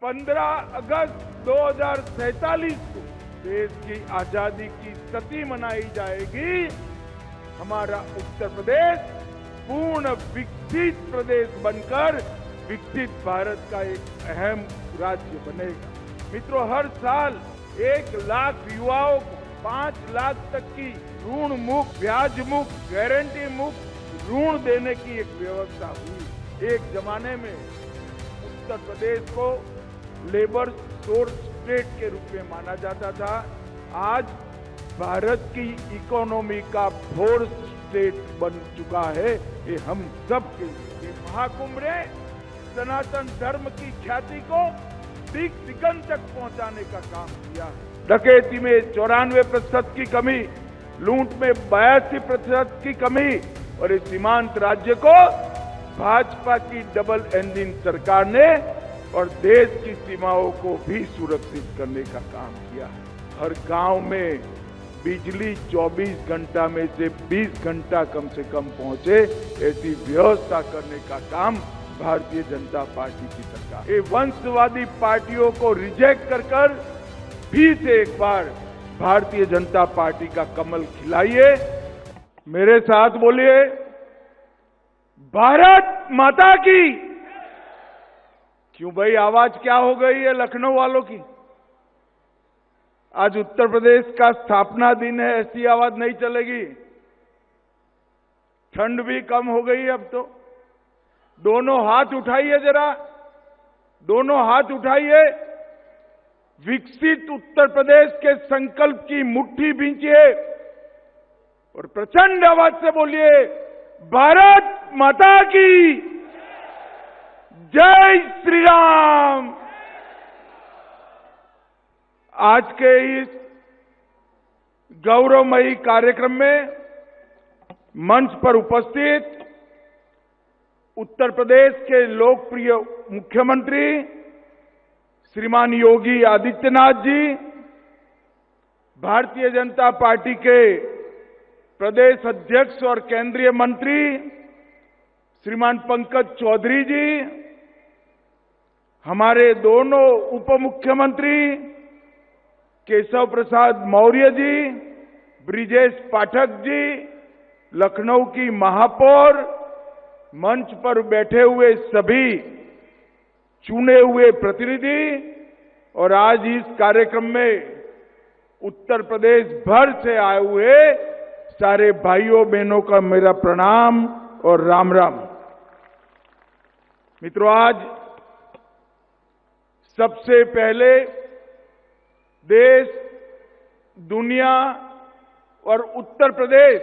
15 अगस्त 2047 को देश की आजादी की शती मनाई जाएगी। हमारा उत्तर प्रदेश पूर्ण विकसित प्रदेश बनकर विकसित भारत का एक अहम राज्य बनेगा। मित्रों, हर साल 1 लाख युवाओं को 5 लाख तक की ऋण मुक्त, ब्याज मुक्त, गारंटी मुक्त ऋण देने की एक व्यवस्था हुई। एक जमाने में उत्तर प्रदेश को लेबर सोर्स स्टेट के रूप में माना जाता था। आज भारत की इकोनॉमी का फोर्स स्टेट बन चुका है। ये हम सब के लिए महाकुंभ ने सनातन धर्म की ख्याति को दिग दिगंत तक पहुंचाने का काम किया है। डकैती में 94% की कमी, लूट में 82% की कमी और इस सीमांत राज्य को भाजपा की डबल इंजन सरकार ने और देश की सीमाओं को भी सुरक्षित करने का काम किया है। हर गांव में बिजली 24 घंटा में से 20 घंटा कम से कम पहुंचे, ऐसी व्यवस्था करने का काम भारतीय जनता पार्टी की सरकार। ये वंशवादी पार्टियों को रिजेक्ट कर फिर से एक बार भारतीय जनता पार्टी का कमल खिलाइए। मेरे साथ बोलिए, भारत माता की। क्यों भाई, आवाज क्या हो गई है लखनऊ वालों की? आज उत्तर प्रदेश का स्थापना दिन है, ऐसी आवाज नहीं चलेगी। ठंड भी कम हो गई है अब तो। दोनों हाथ उठाइए जरा, दोनों हाथ उठाइए। विकसित उत्तर प्रदेश के संकल्प की मुट्ठी भींचिए और प्रचंड आवाज से बोलिए, भारत माता की जय श्री राम। आज के इस गौरवमयी कार्यक्रम में मंच पर उपस्थित उत्तर प्रदेश के लोकप्रिय मुख्यमंत्री श्रीमान योगी आदित्यनाथ जी, भारतीय जनता पार्टी के प्रदेश अध्यक्ष और केंद्रीय मंत्री श्रीमान पंकज चौधरी जी, हमारे दोनों उप मुख्यमंत्री केशव प्रसाद मौर्य जी, ब्रिजेश पाठक जी, लखनऊ की महापौर, मंच पर बैठे हुए सभी चुने हुए प्रतिनिधि और आज इस कार्यक्रम में उत्तर प्रदेश भर से आए हुए सारे भाइयों बहनों का मेरा प्रणाम और राम राम। मित्रों, आज सबसे पहले देश, दुनिया और उत्तर प्रदेश,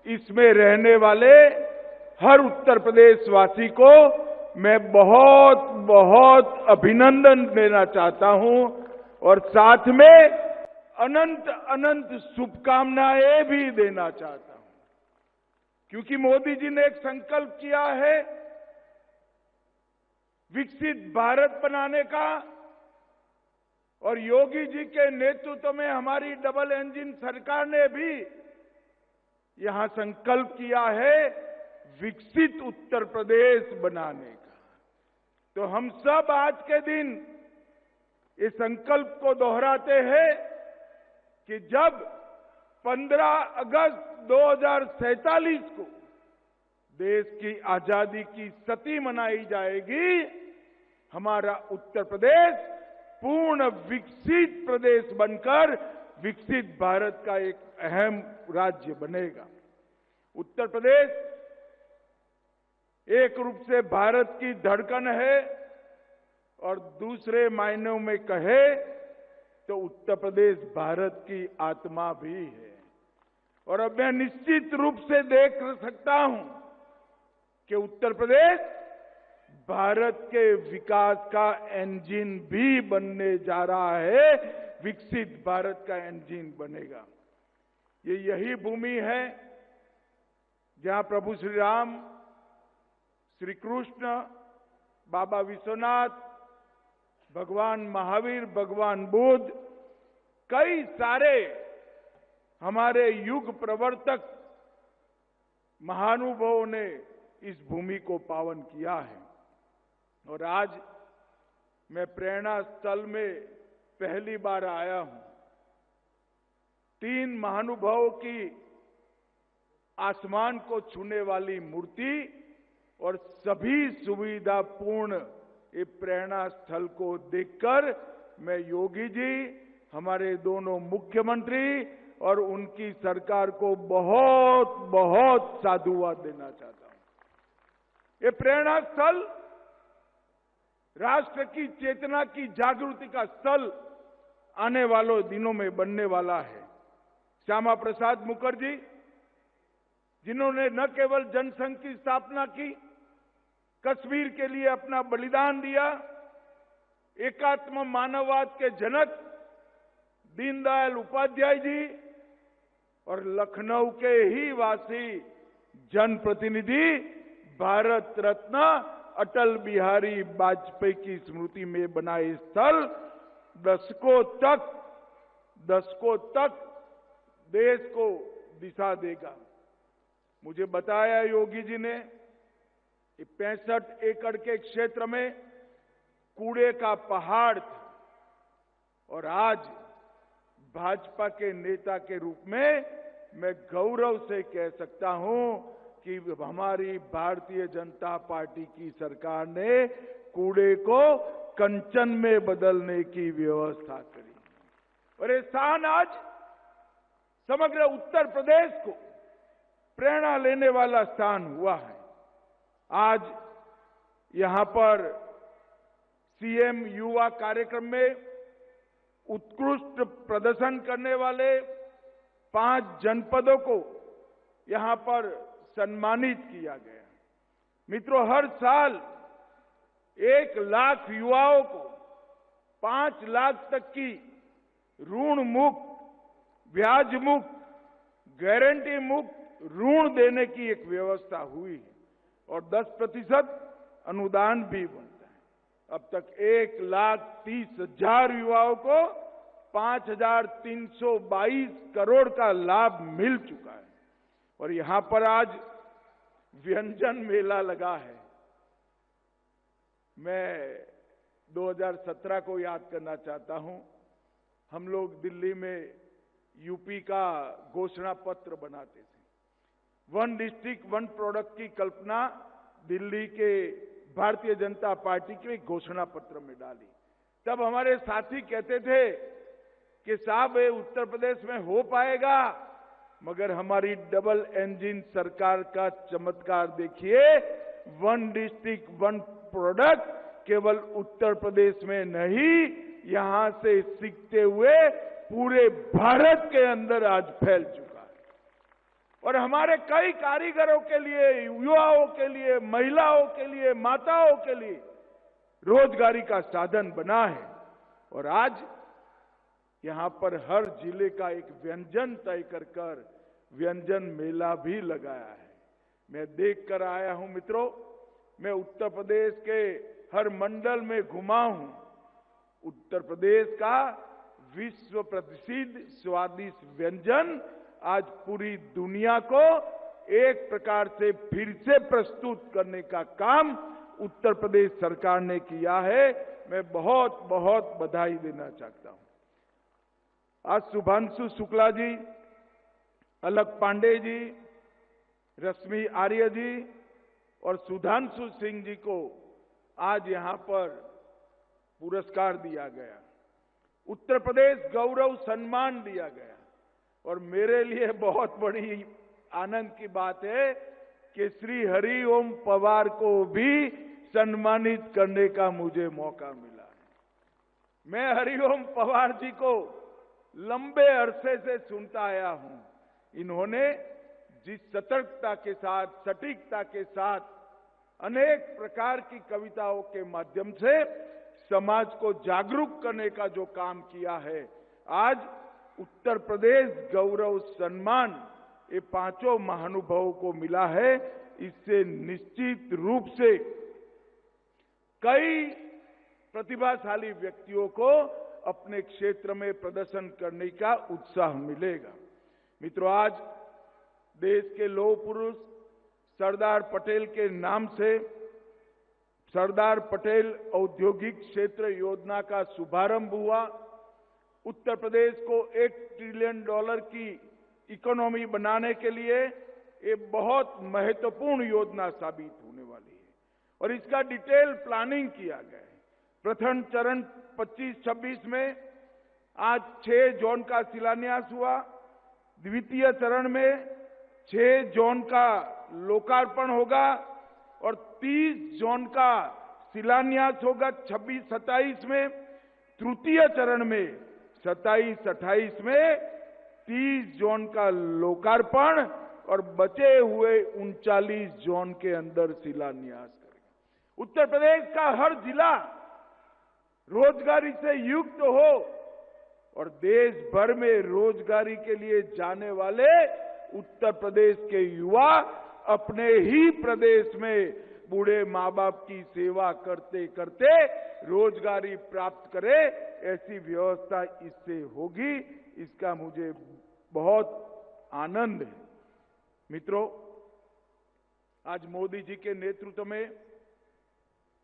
इसमें रहने वाले हर उत्तर प्रदेशवासी को मैं बहुत बहुत अभिनंदन देना चाहता हूं और साथ में अनंत अनंत शुभकामनाएं भी देना चाहता हूं, क्योंकि मोदी जी ने एक संकल्प किया है विकसित भारत बनाने का और योगी जी के नेतृत्व में हमारी डबल इंजन सरकार ने भी यहां संकल्प किया है विकसित उत्तर प्रदेश बनाने का। तो हम सब आज के दिन इस संकल्प को दोहराते हैं कि जब 15 अगस्त 2047 को देश की आजादी की शती मनाई जाएगी, हमारा उत्तर प्रदेश पूर्ण विकसित प्रदेश बनकर विकसित भारत का एक अहम राज्य बनेगा। उत्तर प्रदेश एक रूप से भारत की धड़कन है और दूसरे मायनों में कहे तो उत्तर प्रदेश भारत की आत्मा भी है। और अब मैं निश्चित रूप से देख सकता हूं कि उत्तर प्रदेश भारत के विकास का इंजन भी बनने जा रहा है, विकसित भारत का इंजन बनेगा। ये यही भूमि है जहां प्रभु श्री राम, श्री कृष्ण, बाबा विश्वनाथ, भगवान महावीर, भगवान बुद्ध, कई सारे हमारे युग प्रवर्तक महानुभावों ने इस भूमि को पावन किया है। और आज मैं प्रेरणा स्थल में पहली बार आया हूं। 3 महानुभावों की आसमान को छूने वाली मूर्ति और सभी सुविधापूर्ण ये प्रेरणा स्थल को देखकर मैं योगी जी, हमारे दोनों मुख्यमंत्री और उनकी सरकार को बहुत बहुत साधुवाद देना चाहता हूं। ये प्रेरणा स्थल राष्ट्र की चेतना की जागृति का स्थल आने वालों दिनों में बनने वाला है। श्यामा प्रसाद मुखर्जी, जिन्होंने न केवल जनसंघ की स्थापना की, कश्मीर के लिए अपना बलिदान दिया, एकात्म मानववाद के जनक दीनदयाल उपाध्याय जी और लखनऊ के ही वासी जनप्रतिनिधि भारत रत्न अटल बिहारी वाजपेयी की स्मृति में बनाए स्थल दशकों तक देश को दिशा देगा। मुझे बताया योगी जी ने 65 एकड़ के क्षेत्र में कूड़े का पहाड़ था और आज भाजपा के नेता के रूप में मैं गौरव से कह सकता हूं कि हमारी भारतीय जनता पार्टी की सरकार ने कूड़े को कंचन में बदलने की व्यवस्था करी और ये स्थान आज समग्र उत्तर प्रदेश को प्रेरणा लेने वाला स्थान हुआ है। आज यहां पर सीएम युवा कार्यक्रम में उत्कृष्ट प्रदर्शन करने वाले 5 जनपदों को यहां पर सम्मानित किया गया। मित्रों, हर साल 1 लाख युवाओं को 5 लाख तक की ऋण मुक्त, ब्याज मुक्त, गारंटी मुक्त ऋण देने की एक व्यवस्था हुई है और 10% अनुदान भी बनता है। अब तक 1,30,000 युवाओं को 5,322 करोड़ का लाभ मिल चुका है और यहां पर आज व्यंजन मेला लगा है। मैं 2017 को याद करना चाहता हूं। हम लोग दिल्ली में यूपी का घोषणा पत्र बनाते थे। 1 डिस्ट्रिक्ट 1 प्रोडक्ट की कल्पना दिल्ली के भारतीय जनता पार्टी के घोषणा पत्र में डाली। तब हमारे साथी कहते थे कि साहब ये उत्तर प्रदेश में हो पाएगा, मगर हमारी डबल इंजन सरकार का चमत्कार देखिए। 1 डिस्ट्रिक्ट 1 प्रोडक्ट केवल उत्तर प्रदेश में नहीं, यहां से सीखते हुए पूरे भारत के अंदर आज फैल चुका है और हमारे कई कारीगरों के लिए, युवाओं के लिए, महिलाओं के लिए, माताओं के लिए रोजगारी का साधन बना है और आज यहां पर हर जिले का एक व्यंजन तय कर व्यंजन मेला भी लगाया है। मैं देख कर आया हूं मित्रों, मैं उत्तर प्रदेश के हर मंडल में घुमा हूं। उत्तर प्रदेश का विश्व प्रसिद्ध स्वादिष्ट व्यंजन आज पूरी दुनिया को एक प्रकार से फिर से प्रस्तुत करने का काम उत्तर प्रदेश सरकार ने किया है। मैं बहुत बहुत बधाई देना चाहता हूं। आज शुभांशु शुक्ला जी, अलक पांडे जी, रश्मि आर्य जी और सुधांशु सिंह जी को आज यहां पर पुरस्कार दिया गया, उत्तर प्रदेश गौरव सम्मान दिया गया और मेरे लिए बहुत बड़ी आनंद की बात है कि श्री हरिओम पवार को भी सम्मानित करने का मुझे मौका मिला है। मैं हरिओम पवार जी को लंबे अरसे से सुनता आया हूं। इन्होंने जिस सतर्कता के साथ, सटीकता के साथ अनेक प्रकार की कविताओं के माध्यम से समाज को जागरूक करने का जो काम किया है, आज उत्तर प्रदेश गौरव सम्मान ये 5 महानुभावों को मिला है। इससे निश्चित रूप से कई प्रतिभाशाली व्यक्तियों को अपने क्षेत्र में प्रदर्शन करने का उत्साह मिलेगा। मित्रों, आज देश के लौह पुरुष सरदार पटेल के नाम से सरदार पटेल औद्योगिक क्षेत्र योजना का शुभारंभ हुआ। उत्तर प्रदेश को $1 ट्रिलियन की इकोनॉमी बनाने के लिए ये बहुत महत्वपूर्ण योजना साबित होने वाली है और इसका डिटेल प्लानिंग किया गया है। प्रथम चरण 25-26 में आज 6 जोन का शिलान्यास हुआ। द्वितीय चरण में 6 जोन का लोकार्पण होगा और 30 जोन का शिलान्यास होगा 26-27 में। तृतीय चरण में 27-28 में 30 जोन का लोकार्पण और बचे हुए 39 जोन के अंदर शिलान्यास करेगा। उत्तर प्रदेश का हर जिला रोजगारी से युक्त हो और देश भर में रोजगारी के लिए जाने वाले उत्तर प्रदेश के युवा अपने ही प्रदेश में बूढ़े माँ बाप की सेवा करते करते रोजगारी प्राप्त करे, ऐसी व्यवस्था इससे होगी। इसका मुझे बहुत आनंद है। मित्रों, आज मोदी जी के नेतृत्व में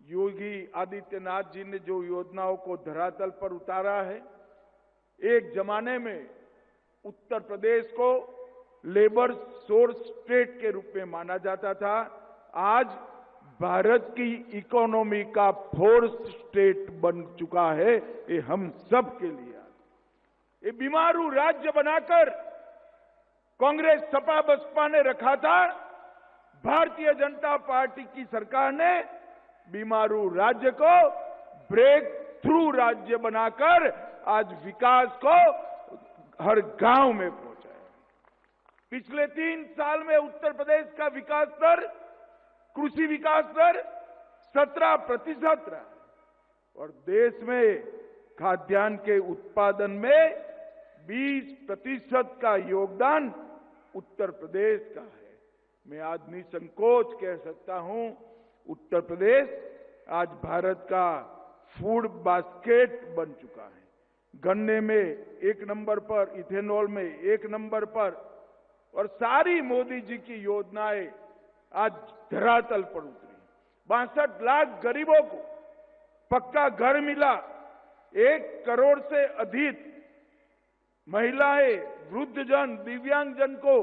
योगी आदित्यनाथ जी ने जो योजनाओं को धरातल पर उतारा है, एक जमाने में उत्तर प्रदेश को लेबर सोर्स स्टेट के रूप में माना जाता था। आज भारत की इकोनॉमी का फोर्थ स्टेट बन चुका है। ये हम सब के लिए ये बीमारू राज्य बनाकर कांग्रेस सपा बसपा ने रखा था। भारतीय जनता पार्टी की सरकार ने बीमारू राज्य को ब्रेक थ्रू राज्य बनाकर आज विकास को हर गांव में पहुंचाया। पिछले 3 साल में उत्तर प्रदेश का विकास दर, कृषि विकास दर 17% रहा और देश में खाद्यान्न के उत्पादन में 20% का योगदान उत्तर प्रदेश का है। मैं आज निसंकोच कह सकता हूं, उत्तर प्रदेश आज भारत का फूड बास्केट बन चुका है। गन्ने में 1 नंबर पर, इथेनॉल में 1 नंबर पर और सारी मोदी जी की योजनाएं आज धरातल पर उतरी। 62 लाख गरीबों को पक्का घर मिला। 1 करोड़ से अधिक महिलाएं, वृद्धजन, दिव्यांगजन को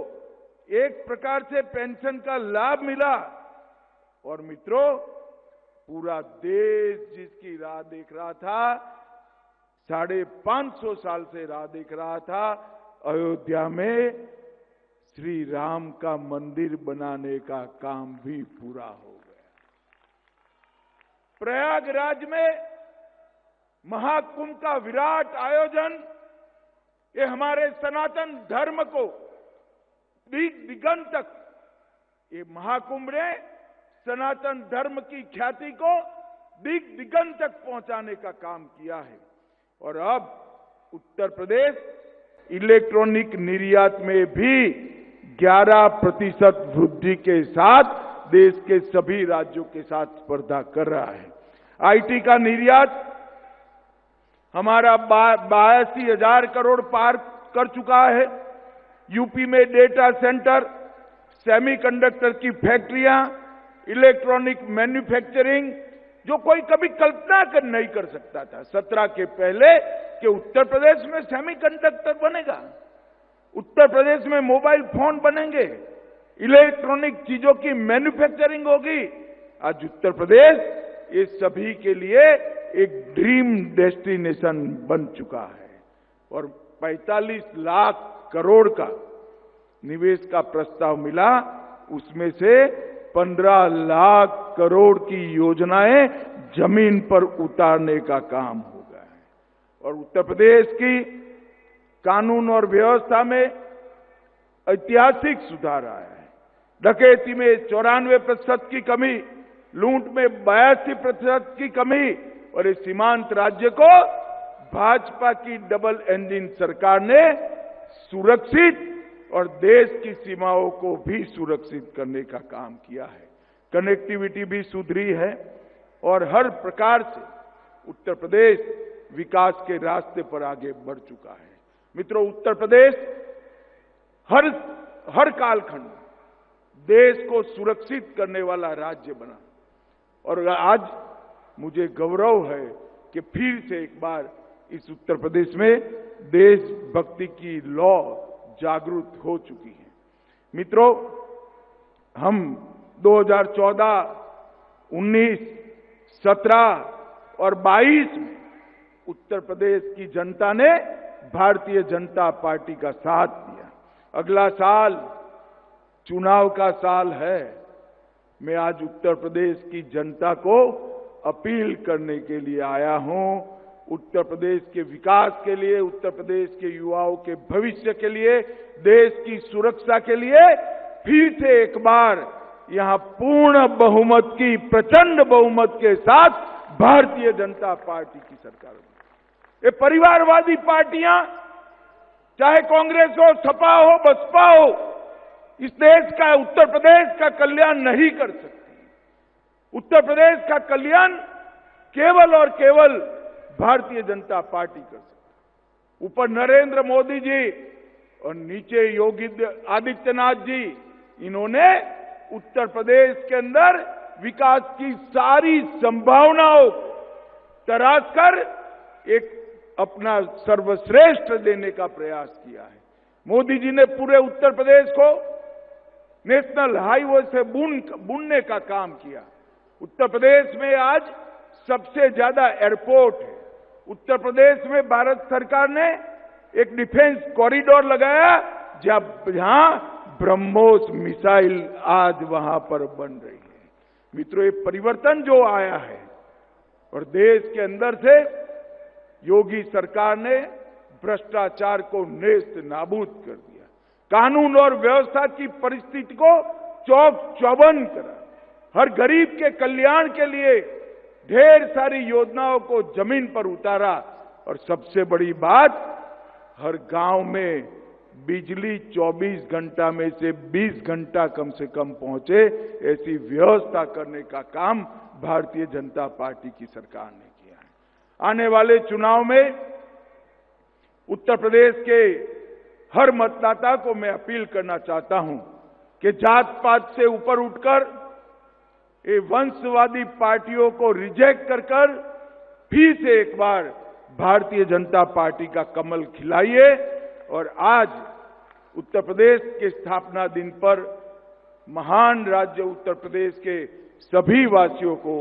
एक प्रकार से पेंशन का लाभ मिला। और मित्रों, पूरा देश जिसकी राह देख रहा था, 550 साल से राह देख रहा था, अयोध्या में श्री राम का मंदिर बनाने का काम भी पूरा हो गया। प्रयागराज में महाकुंभ का विराट आयोजन, ये हमारे सनातन धर्म को दिगंत तक, ये महाकुंभ ने सनातन धर्म की ख्याति को दिगंत तक पहुंचाने का काम किया है। और अब उत्तर प्रदेश इलेक्ट्रॉनिक निर्यात में भी 11% वृद्धि के साथ देश के सभी राज्यों के साथ स्पर्धा कर रहा है। आईटी का निर्यात हमारा 82,000 करोड़ पार कर चुका है। यूपी में डेटा सेंटर, सेमीकंडक्टर की फैक्ट्रियां, इलेक्ट्रॉनिक मैन्युफैक्चरिंग, जो कोई कभी कल्पना नहीं कर सकता था 17 के पहले कि उत्तर प्रदेश में सेमीकंडक्टर बनेगा, उत्तर प्रदेश में मोबाइल फोन बनेंगे, इलेक्ट्रॉनिक चीजों की मैन्युफैक्चरिंग होगी। आज उत्तर प्रदेश ये सभी के लिए एक ड्रीम डेस्टिनेशन बन चुका है और 45 लाख करोड़ का निवेश का प्रस्ताव मिला। उसमें से 15 लाख करोड़ की योजनाएं जमीन पर उतारने का काम हो गया है। और उत्तर प्रदेश की कानून और व्यवस्था में ऐतिहासिक सुधार आया है। डकैती में 94% की कमी, लूट में 82% की कमी और इस सीमांत राज्य को भाजपा की डबल इंजन सरकार ने सुरक्षित और देश की सीमाओं को भी सुरक्षित करने का काम किया है। कनेक्टिविटी भी सुधरी है और हर प्रकार से उत्तर प्रदेश विकास के रास्ते पर आगे बढ़ चुका है। मित्रों, उत्तर प्रदेश हर कालखंड देश को सुरक्षित करने वाला राज्य बना। और आज मुझे गौरव है कि फिर से एक बार इस उत्तर प्रदेश में देशभक्ति की लौ जागृत हो चुकी है। मित्रों, हम 2014, 19, 17 और 22 में उत्तर प्रदेश की जनता ने भारतीय जनता पार्टी का साथ दिया। अगला साल चुनाव का साल है। मैं आज उत्तर प्रदेश की जनता को अपील करने के लिए आया हूं, उत्तर प्रदेश के विकास के लिए, उत्तर प्रदेश के युवाओं के भविष्य के लिए, देश की सुरक्षा के लिए फिर से एक बार यहां पूर्ण बहुमत की, प्रचंड बहुमत के साथ भारतीय जनता पार्टी की सरकार बनी। ये परिवारवादी पार्टियां, चाहे कांग्रेस हो, सपा हो, बसपा हो, इस देश का, उत्तर प्रदेश का कल्याण नहीं कर सकती। उत्तर प्रदेश का कल्याण केवल और केवल भारतीय जनता पार्टी कर सकती। ऊपर नरेंद्र मोदी जी और नीचे योगी आदित्यनाथ जी, इन्होंने उत्तर प्रदेश के अंदर विकास की सारी संभावनाओं तराश कर एक अपना सर्वश्रेष्ठ देने का प्रयास किया है। मोदी जी ने पूरे उत्तर प्रदेश को नेशनल हाईवे से बुनने का काम किया। उत्तर प्रदेश में आज सबसे ज्यादा एयरपोर्ट है। उत्तर प्रदेश में भारत सरकार ने एक डिफेंस कॉरिडोर लगाया, जहां ब्रह्मोस मिसाइल आज वहां पर बन रही है। मित्रों, ये परिवर्तन जो आया है और देश के अंदर से योगी सरकार ने भ्रष्टाचार को नेस्त नाबूद कर दिया, कानून और व्यवस्था की परिस्थिति को चौक चौबंद करा, हर गरीब के कल्याण के लिए ढेर सारी योजनाओं को जमीन पर उतारा और सबसे बड़ी बात, हर गांव में बिजली 24 घंटा में से 20 घंटा कम से कम पहुंचे, ऐसी व्यवस्था करने का काम भारतीय जनता पार्टी की सरकार ने किया है। आने वाले चुनाव में उत्तर प्रदेश के हर मतदाता को मैं अपील करना चाहता हूं कि जात पात से ऊपर उठकर ये वंशवादी पार्टियों को रिजेक्ट कर फिर से एक बार भारतीय जनता पार्टी का कमल खिलाइए। और आज उत्तर प्रदेश के स्थापना दिन पर महान राज्य उत्तर प्रदेश के सभी वासियों को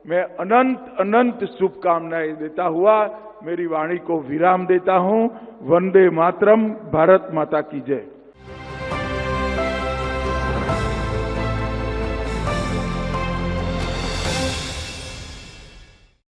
मैं अनंत अनंत शुभकामनाएं देता हुआ मेरी वाणी को विराम देता हूं। वंदे मातरम। भारत माता की जय।